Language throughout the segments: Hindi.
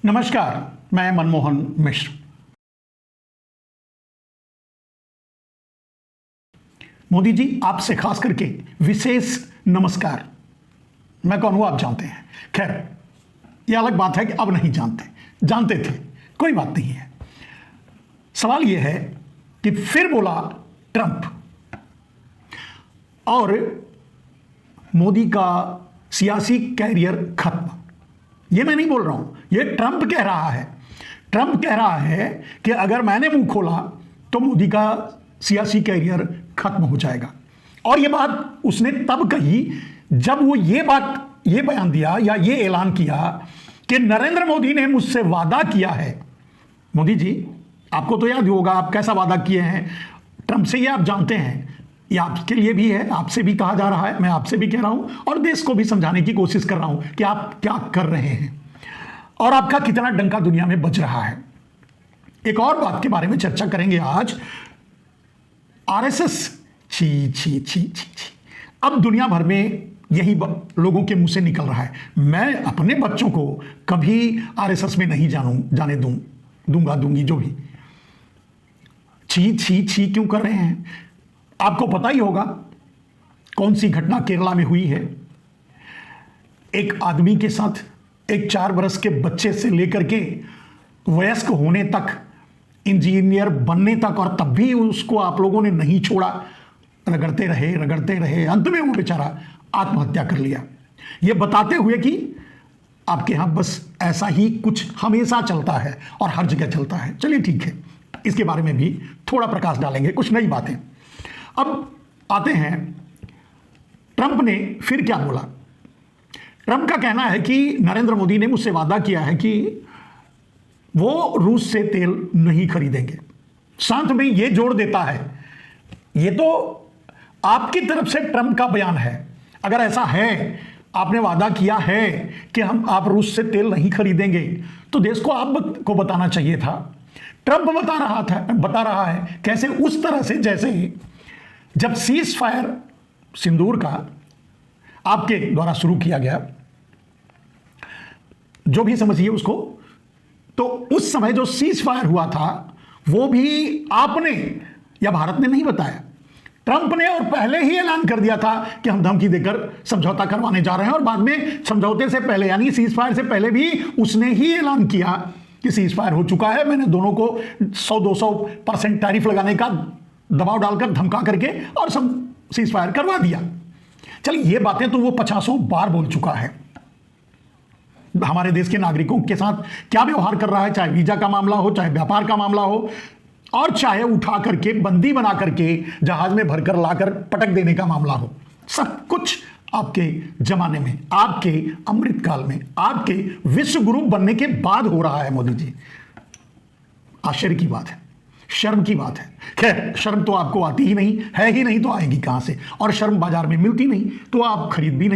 नमस्कार, मैं मनमोहन मिश्र। मोदी जी, आपसे खास करके विशेष नमस्कार। मैं कौन हूं आप जानते हैं। खैर, यह अलग बात है कि अब नहीं जानते थे, कोई बात नहीं है। सवाल यह है कि फिर बोला ट्रंप, और मोदी का सियासी कैरियर खत्म। ये मैं नहीं बोल रहा हूं, ये ट्रंप कह रहा है। ट्रंप कह रहा है कि अगर मैंने मुंह खोला तो मोदी का सियासी कैरियर खत्म हो जाएगा। और ये बात उसने तब कही जब वो ये बयान दिया या ये ऐलान किया कि नरेंद्र मोदी ने मुझसे वादा किया है। मोदी जी, आपको तो याद होगा आप कैसा वादा किए हैं ट्रंप से, ये आप जानते हैं। ये आपके लिए भी है, आपसे भी कहा जा रहा है, मैं आपसे भी कह रहा हूं और देश को भी समझाने की कोशिश कर रहा हूं कि आप क्या कर रहे हैं और आपका कितना डंका दुनिया में बज रहा है। एक और बात के बारे में चर्चा करेंगे आज, आरएसएस। छी छी छी छी छी, अब दुनिया भर में यही लोगों के मुंह से निकल रहा है। मैं अपने बच्चों को कभी आरएसएस में नहीं जाने दूंगी, जो भी छी छी छी क्यों कर रहे हैं। आपको पता ही होगा कौन सी घटना केरला में हुई है। एक आदमी के साथ एक 4 बरस के बच्चे से लेकर के वयस्क होने तक, इंजीनियर बनने तक, और तब भी उसको आप लोगों ने नहीं छोड़ा। रगड़ते रहे, अंत में वो बेचारा आत्महत्या कर लिया। ये बताते हुए कि आपके यहां बस ऐसा ही कुछ हमेशा चलता है और हर जगह चलता है। चलिए ठीक है, इसके बारे में भी थोड़ा प्रकाश डालेंगे, कुछ नई बातें। अब आते हैं, ट्रंप ने फिर क्या बोला। ट्रंप का कहना है कि नरेंद्र मोदी ने मुझसे वादा किया है कि वो रूस से तेल नहीं खरीदेंगे। साथ में ये जोड़ देता है, ये तो आपकी तरफ से ट्रंप का बयान है। अगर ऐसा है, आपने वादा किया है कि आप रूस से तेल नहीं खरीदेंगे, तो देश को आपको बताना चाहिए था। ट्रंप बता रहा है कैसे, उस तरह से जैसे जब सीज फायर सिंदूर का आपके द्वारा शुरू किया गया, जो भी समझिए उसको, तो उस समय जो सीज फायर हुआ था वो भी आपने या भारत ने नहीं बताया। ट्रंप ने और पहले ही ऐलान कर दिया था कि हम धमकी देकर समझौता करवाने जा रहे हैं, और बाद में समझौते से पहले यानी सीज फायर से पहले भी उसने ही ऐलान किया कि सीज फायर हो चुका है। मैंने दोनों को 100-200% टैरिफ लगाने का दबाव डालकर, धमका करके, और सब सीज फायर करवा दिया। चलिए, ये बातें तो वो 50 बार बोल चुका है। हमारे देश के नागरिकों के साथ क्या व्यवहार कर रहा है, चाहे वीजा का मामला हो, चाहे व्यापार का मामला हो, और चाहे उठा करके बंदी बना करके जहाज में भरकर लाकर पटक देने का मामला हो। सब कुछ आपके जमाने में, आपके अमृतकाल में, आपके विश्व गुरु बनने के बाद हो रहा है। मोदी जी, आश्चर्य की बात है, शर्म की बात है। खैर, शर्म तो आपको आती ही नहीं है, ही नहीं तो आएगी कहां से। और शर्म बाजार में मिलती नहीं तो आप खरीद भी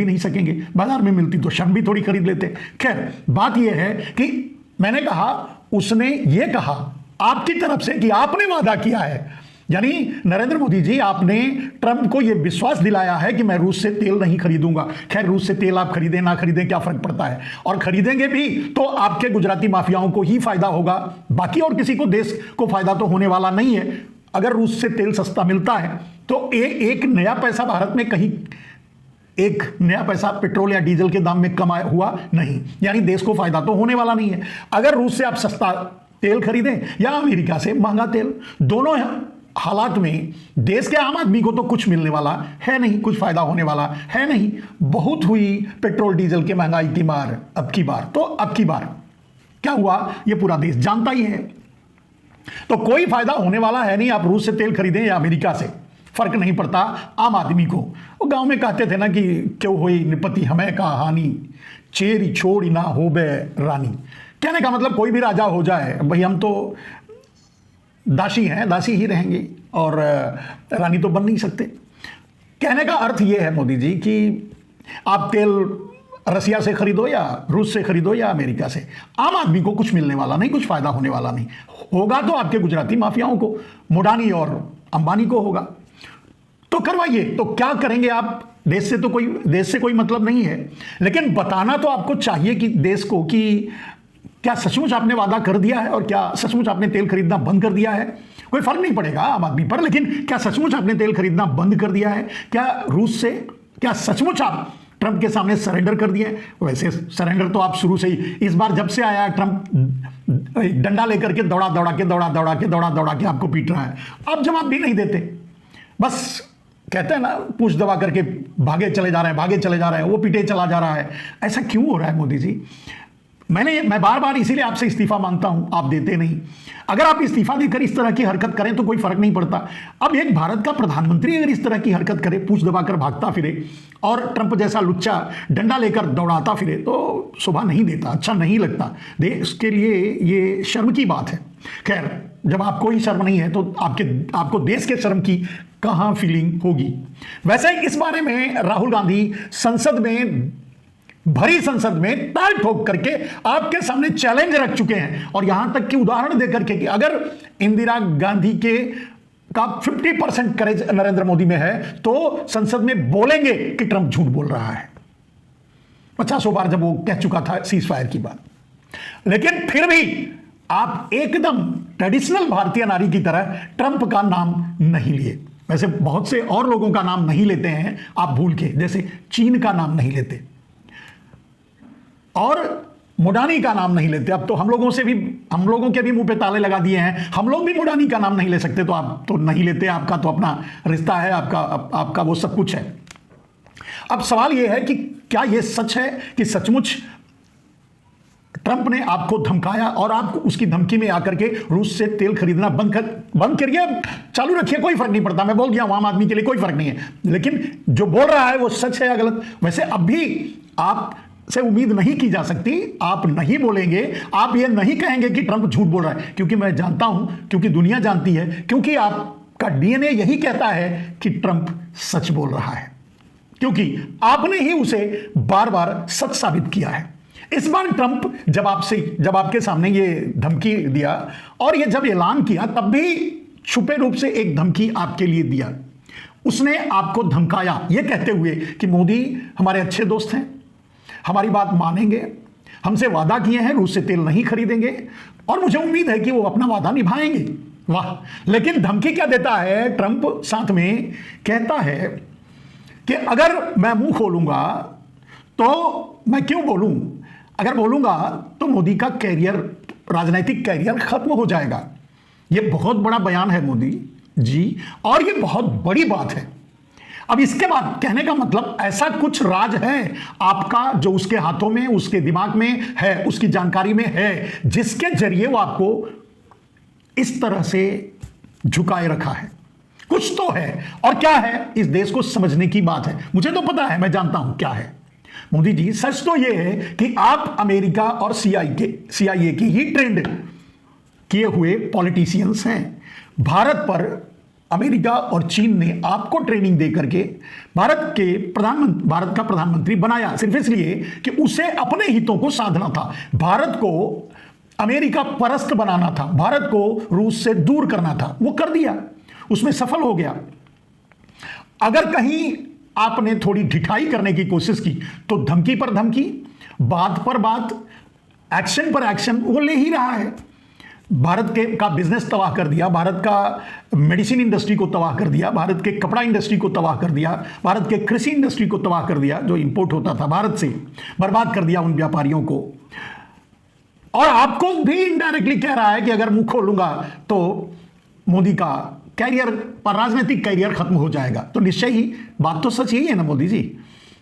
नहीं सकेंगे। बाजार में मिलती तो शर्म भी थोड़ी खरीद लेते। खैर, बात यह है कि मैंने कहा, उसने ये कहा आपकी तरफ से कि आपने वादा किया है, यानी नरेंद्र मोदी जी, आपने ट्रंप को यह विश्वास दिलाया है कि मैं रूस से तेल नहीं खरीदूंगा। खैर, रूस से तेल आप खरीदें ना खरीदें, क्या फर्क पड़ता है। और खरीदेंगे भी तो आपके गुजराती माफियाओं को ही फायदा होगा, बाकी और किसी को, देश को फायदा तो होने वाला नहीं है। अगर रूस से तेल सस्ता मिलता है तो एक नया पैसा भारत में कहीं, एक नया पैसा पेट्रोल या डीजल के दाम में कमा हुआ नहीं, यानी देश को फायदा तो होने वाला नहीं है। अगर रूस से आप सस्ता तेल खरीदें या अमेरिका से महंगा तेल, दोनों हालात में देश के आम आदमी को तो कुछ मिलने वाला है नहीं, कुछ फायदा होने वाला है नहीं। बहुत हुई पेट्रोल डीजल के महंगाई की मार अब की बार क्या हुआ, यह पूरा देश जानता ही है। तो कोई फायदा होने वाला है नहीं, आप रूस से तेल खरीदें या अमेरिका से, फर्क नहीं पड़ता आम आदमी को। वो गांव में कहते थे ना कि क्यों होई निपति हमें का हानि, चेरी छोड़ी ना होबे रानी। कहने का मतलब, कोई भी राजा हो जाए भाई, हम तो दासी हैं, दासी ही रहेंगे और रानी तो बन नहीं सकते। कहने का अर्थ यह है मोदी जी कि आप तेल रसिया से खरीदो या रूस से खरीदो या अमेरिका से, आम आदमी को कुछ मिलने वाला नहीं, कुछ फायदा होने वाला नहीं। होगा तो आपके गुजराती माफियाओं को, मोडानी और अंबानी को होगा। तो करवाइए, तो क्या करेंगे आप। देश से कोई मतलब नहीं है, लेकिन बताना तो आपको चाहिए कि देश को कि क्या सचमुच आपने वादा कर दिया है और क्या सचमुच आपने तेल खरीदना बंद कर दिया है? कोई फर्क नहीं पड़ेगा आम आदमी पर, लेकिन क्या सचमुच आपने तेल खरीदना बंद कर दिया है? क्या रूस से, क्या सचमुच आप ट्रंप के सामने सरेंडर कर दिए? वैसे सरेंडर तो आप शुरू से ही, इस बार जब से आया ट्रंप डंडा लेकर के दौड़ा दौड़ा के आपको पीट रहा है, आप जवाब भी नहीं देते, बस कहते हैं ना पूछ दबा करके भागे चले जा रहे हैं, वो पीटे चला जा रहा है। ऐसा क्यों हो रहा है मोदी जी? मैं बार बार इसीलिए आपसे इस्तीफा मांगता हूं, आप देते नहीं। अगर आप इस्तीफा देकर इस तरह की हरकत करें तो कोई फर्क नहीं पड़ता। अब एक भारत का प्रधानमंत्री अगर इस तरह की हरकत करे, पूछ दबाकर भागता फिरे और ट्रंप जैसा लुच्चा डंडा लेकर दौड़ाता फिरे, तो शोभा नहीं देता, अच्छा नहीं लगता। देश के लिए ये शर्म की बात है। खैर, जब आपको ही शर्म नहीं है तो आपको देश के शर्म की कहां फीलिंग होगी? वैसे इस बारे में राहुल गांधी भरी संसद में ताल ठोक करके आपके सामने चैलेंज रख चुके हैं, और यहां तक कि उदाहरण देकर के कि अगर इंदिरा गांधी का 50% करेज नरेंद्र मोदी में है तो संसद में बोलेंगे कि ट्रंप झूठ बोल रहा है। 50 बार जब वो कह चुका था सीज फायर की बात, लेकिन फिर भी आप एकदम ट्रेडिशनल भारतीय नारी की तरह ट्रंप का नाम नहीं लिए। वैसे बहुत से और लोगों का नाम नहीं लेते हैं आप भूल के, जैसे चीन का नाम नहीं लेते और मुडानी का नाम नहीं लेते। अब तो हम लोगों के भी मुंह पे ताले लगा दिए हैं, हम लोग भी मुडानी का नाम नहीं ले सकते, तो आप तो नहीं लेते, आपका तो अपना रिश्ता है, आपका वो सब कुछ है। अब सवाल यह है कि क्या यह सच है कि सचमुच ट्रंप ने आपको धमकाया और आप उसकी धमकी में आकर के रूस से तेल खरीदना बंद करिए, चालू रखिए, कोई फर्क नहीं पड़ता। मैं बोल गया आम आदमी के लिए कोई फर्क नहीं है, लेकिन जो बोल रहा है वो सच है या गलत? वैसे अब भी आप से उम्मीद नहीं की जा सकती, आप नहीं बोलेंगे, आप ये नहीं कहेंगे कि ट्रंप झूठ बोल रहा है, क्योंकि मैं जानता हूं, क्योंकि दुनिया जानती है, क्योंकि आपका डीएनए यही कहता है कि ट्रंप सच बोल रहा है, क्योंकि आपने ही उसे बार बार सच साबित किया है। इस बार ट्रंप जब आपके सामने ये धमकी दिया और ये जब ऐलान किया, तब भी छुपे रूप से एक धमकी आपके लिए दिया। उसने आपको धमकाया ये कहते हुए कि मोदी हमारे अच्छे दोस्त हैं, हमारी बात मानेंगे, हमसे वादा किए हैं रूस से तेल नहीं खरीदेंगे और मुझे उम्मीद है कि वो अपना वादा निभाएंगे। वाह! लेकिन धमकी क्या देता है ट्रंप? साथ में कहता है कि अगर मैं मुंह खोलूंगा तो मैं क्यों बोलूं, अगर बोलूंगा तो मोदी का राजनीतिक कैरियर खत्म हो जाएगा। यह बहुत बड़ा बयान है मोदी जी, और यह बहुत बड़ी बात है। अब इसके बाद कहने का मतलब ऐसा कुछ राज है आपका जो उसके हाथों में, उसके दिमाग में है, उसकी जानकारी में है, जिसके जरिए वो आपको इस तरह से झुकाए रखा है। कुछ तो है, और क्या है इस देश को समझने की बात है। मुझे तो पता है, मैं जानता हूं क्या है। मोदी जी, सच तो यह है कि आप अमेरिका और CIA की ही ट्रेंड किए हुए पॉलिटिशियंस हैं। भारत पर अमेरिका और चीन ने आपको ट्रेनिंग दे करके भारत का प्रधानमंत्री बनाया, सिर्फ इसलिए कि उसे अपने हितों को साधना था, भारत को अमेरिका परस्त बनाना था, भारत को रूस से दूर करना था। वो कर दिया, उसमें सफल हो गया। अगर कहीं आपने थोड़ी ढिठाई करने की कोशिश की तो धमकी पर धमकी, बात पर बात, एक्शन पर एक्शन वो ले ही रहा है। भारत का बिजनेस तबाह कर दिया, भारत का मेडिसिन इंडस्ट्री को तबाह कर दिया, भारत के कपड़ा इंडस्ट्री को तबाह कर दिया, भारत के कृषि इंडस्ट्री को तबाह कर दिया, जो इंपोर्ट होता था भारत से, बर्बाद कर दिया उन व्यापारियों को। और आपको भी इनडायरेक्टली कह रहा है कि अगर मुंह खोलूंगा तो मोदी का कैरियर पर, राजनीतिक कैरियर खत्म हो जाएगा। तो निश्चय ही बात तो सच यही है ना मोदी जी,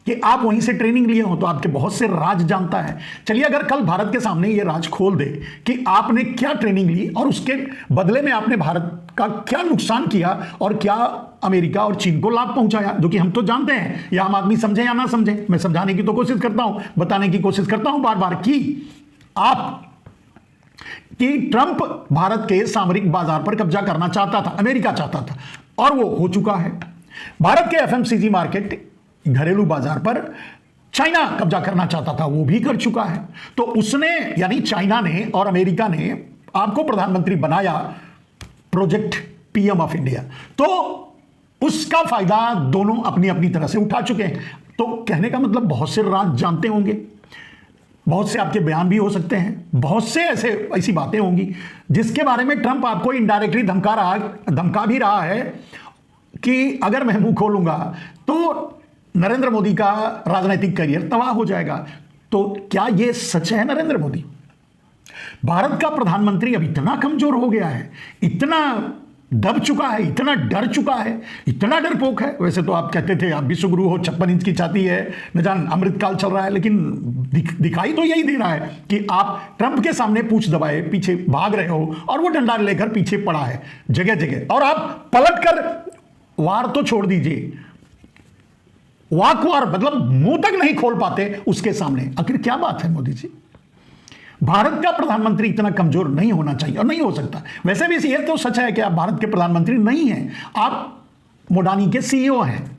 कि आप वहीं से ट्रेनिंग लिए हो तो आपके बहुत से राज जानता है। चलिए, अगर कल भारत के सामने ये राज खोल दे कि आपने क्या ट्रेनिंग ली और उसके बदले में आपने भारत का क्या नुकसान किया और क्या अमेरिका और चीन को लाभ पहुंचाया, जो कि हम तो जानते हैं, या आम आदमी समझे या ना समझे, मैं समझाने की तो कोशिश करता हूं, बताने की कोशिश करता हूं बार बार कि ट्रंप भारत के सामरिक बाजार पर कब्जा करना चाहता था, अमेरिका चाहता था, और वो हो चुका है। भारत के FMCG मार्केट, घरेलू बाजार पर चाइना कब्जा करना चाहता था, वो भी कर चुका है। तो उसने, यानी चाइना ने और अमेरिका ने आपको प्रधानमंत्री बनाया, प्रोजेक्ट PM ऑफ इंडिया, तो उसका फायदा दोनों अपनी अपनी तरह से उठा चुके हैं। तो कहने का मतलब बहुत से राज जानते होंगे। बहुत से आपके बयान भी हो सकते हैं, बहुत से ऐसी बातें होंगी जिसके बारे में ट्रंप आपको इनडायरेक्टली धमका भी रहा है कि अगर मैं मुंह खोलूंगा तो नरेंद्र मोदी का राजनीतिक करियर तबाह हो जाएगा। तो क्या यह सच है? नरेंद्र मोदी भारत का प्रधानमंत्री अब इतना कमजोर हो गया है, इतना दब चुका है, इतना डर चुका है, इतना डरपोक है। वैसे तो आप कहते थे आप विश्वगुरु हो, 56 इंच की छाती है, न जान अमृतकाल चल रहा है, लेकिन दिखाई तो यही दे रहा है कि आप ट्रंप के सामने पूंछ दबाए पीछे भाग रहे हो और वो डंडा लेकर पीछे पड़ा है जगह जगह, और आप पलट कर वार तो छोड़ दीजिए, वाकवार मतलब मुंह तक नहीं खोल पाते उसके सामने। आखिर क्या बात है मोदी जी? भारत का प्रधानमंत्री इतना कमजोर नहीं होना चाहिए और नहीं हो सकता। वैसे भी यह तो सच है कि आप भारत के प्रधानमंत्री नहीं हैं, आप मोडानी के सीईओ हैं।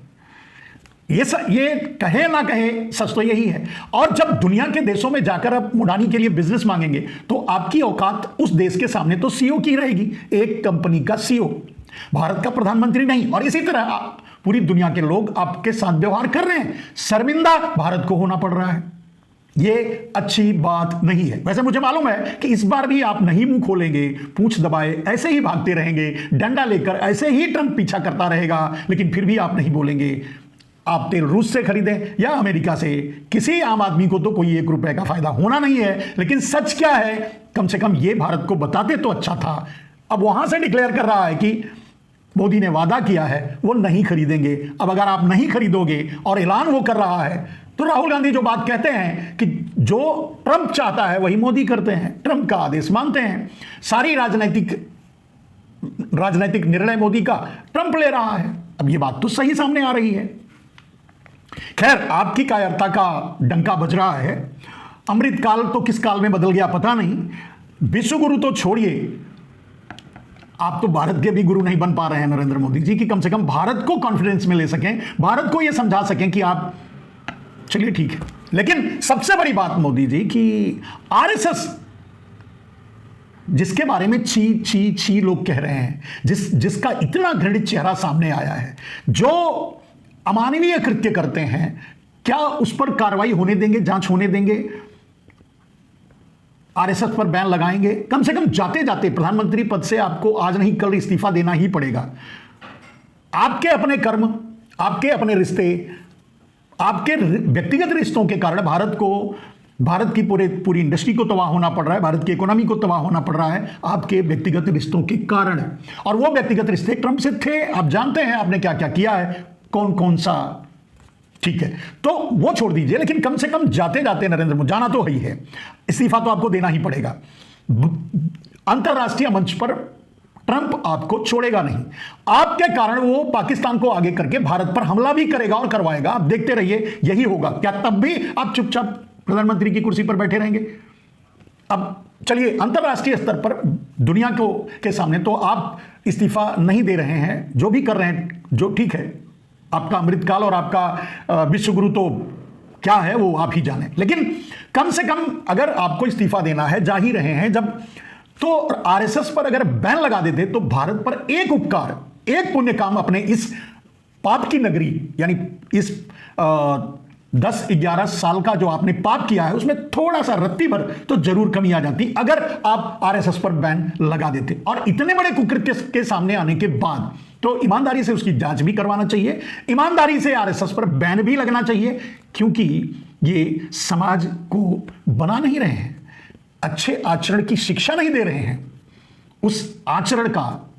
ये कहे ना कहे सच तो यही है। और जब दुनिया के देशों में जाकर आप मोडानी के लिए बिजनेस मांगेंगे तो आपकी औकात उस देश के सामने तो सीईओ की रहेगी, एक कंपनी का सीईओ, भारत का प्रधानमंत्री नहीं। और इसी तरह पूरी दुनिया के लोग आपके साथ व्यवहार कर रहे हैं, शर्मिंदा भारत को होना पड़ रहा है। ये अच्छी बात नहीं है। वैसे मुझे मालूम है कि इस बार भी आप नहीं मुंह खोलेंगे, पूंछ दबाए ऐसे ही भागते रहेंगे, डंडा लेकर ऐसे ही ट्रंप पीछा करता रहेगा, लेकिन फिर भी आप नहीं बोलेंगे। आप तेल रूस से खरीदें या अमेरिका से, किसी आम आदमी को तो कोई 1 रुपए का फायदा होना नहीं है। लेकिन सच क्या है, कम से कम ये भारत को बताते तो अच्छा था। अब वहां से डिक्लेयर कर रहा है कि मोदी ने वादा किया है वो नहीं खरीदेंगे। अब अगर आप नहीं खरीदोगे और ऐलान वो कर रहा है, तो राहुल गांधी जो बात कहते हैं कि जो ट्रंप चाहता है वही मोदी करते हैं, ट्रंप का आदेश मानते हैं। सारी राजनीतिक निर्णय मोदी का ट्रंप ले रहा है। अब ये बात तो सही सामने आ रही है। खैर, आपकी कायरता का डंका बज रहा है। अमृतकाल तो किस काल में बदल गया पता नहीं। विश्वगुरु तो छोड़िए, आप तो भारत के भी गुरु नहीं बन पा रहे हैं नरेंद्र मोदी जी, कि कम से कम भारत को कॉन्फिडेंस में ले सकें, भारत को यह समझा सकें कि आप, चलिए ठीक है। लेकिन सबसे बड़ी बात मोदी जी कि आरएसएस जिसके बारे में छी छी छी लोग कह रहे हैं, जिसका इतना घृणित चेहरा सामने आया है, जो अमानवीय कृत्य करते हैं, क्या उस पर कार्रवाई होने देंगे, जांच होने देंगे? आरएसएस पर बैन लगाएंगे? कम से कम जाते जाते प्रधानमंत्री पद से आपको आज नहीं कल इस्तीफा देना ही पड़ेगा। आपके अपने कर्म, आपके अपने रिश्ते, आपके व्यक्तिगत रिश्तों के कारण भारत की पूरी इंडस्ट्री को तबाह होना पड़ रहा है, भारत की इकोनॉमी को तबाह होना पड़ रहा है आपके व्यक्तिगत रिश्तों के कारण। और वो व्यक्तिगत रिश्ते ट्रंप से थे, आप जानते हैं आपने क्या क्या किया है, कौन कौन सा। ठीक है, तो वो छोड़ दीजिए, लेकिन कम से कम जाते जाते नरेंद्र मोदी, जाना तो ही है, इस्तीफा तो आपको देना ही पड़ेगा। अंतरराष्ट्रीय मंच पर ट्रंप आपको छोड़ेगा नहीं। आपके कारण वो पाकिस्तान को आगे करके भारत पर हमला भी करेगा और करवाएगा। आप देखते रहिए, यही होगा। क्या तब भी आप चुपचाप प्रधानमंत्री की कुर्सी पर बैठे रहेंगे? अब चलिए, अंतरराष्ट्रीय स्तर पर दुनिया के सामने तो आप इस्तीफा नहीं दे रहे हैं, जो भी कर रहे हैं, जो ठीक है, आपका अमृतकाल और आपका विश्वगुरु तो क्या है वो आप ही जाने। लेकिन कम से कम अगर आपको इस्तीफा देना है, जा ही रहे हैं जब, तो आरएसएस पर अगर बैन लगा देते तो भारत पर एक उपकार, एक पुण्य काम अपने इस पाप की नगरी, यानी इस 10-11 साल का जो आपने पाप किया है उसमें थोड़ा सा रत्ती भर तो जरूर कमी आ जाती अगर आप आरएसएस पर बैन लगा देते। और इतने बड़े कुकृत्य के सामने आने के बाद तो ईमानदारी से उसकी जांच भी करवाना चाहिए, ईमानदारी से आरएसएस पर बैन भी लगना चाहिए, क्योंकि ये समाज को बना नहीं रहे हैं, अच्छे आचरण की शिक्षा नहीं दे रहे हैं। उस आचरण का,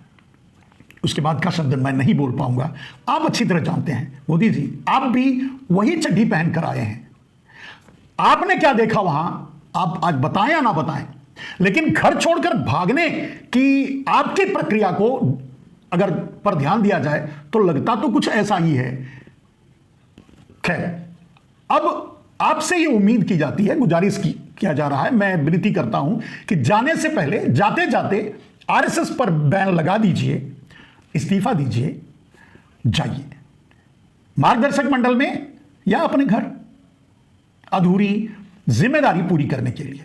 उसके बाद का शब्द मैं नहीं बोल पाऊंगा, आप अच्छी तरह जानते हैं। मोदी जी, आप भी वही चड्ढी पहन कर आए हैं, आपने क्या देखा वहां, आप आज बताएं या ना बताएं, लेकिन घर छोड़कर भागने की आपकी प्रक्रिया को अगर पर ध्यान दिया जाए तो लगता तो कुछ ऐसा ही है। खैर, अब आपसे ये उम्मीद की जाती है, गुजारिश किया जा रहा है, मैं विनती करता हूं कि जाने से पहले, जाते जाते आरएसएस पर बैन लगा दीजिए, इस्तीफा दीजिए, जाइए मार्गदर्शक मंडल में या अपने घर, अधूरी जिम्मेदारी पूरी करने के लिए।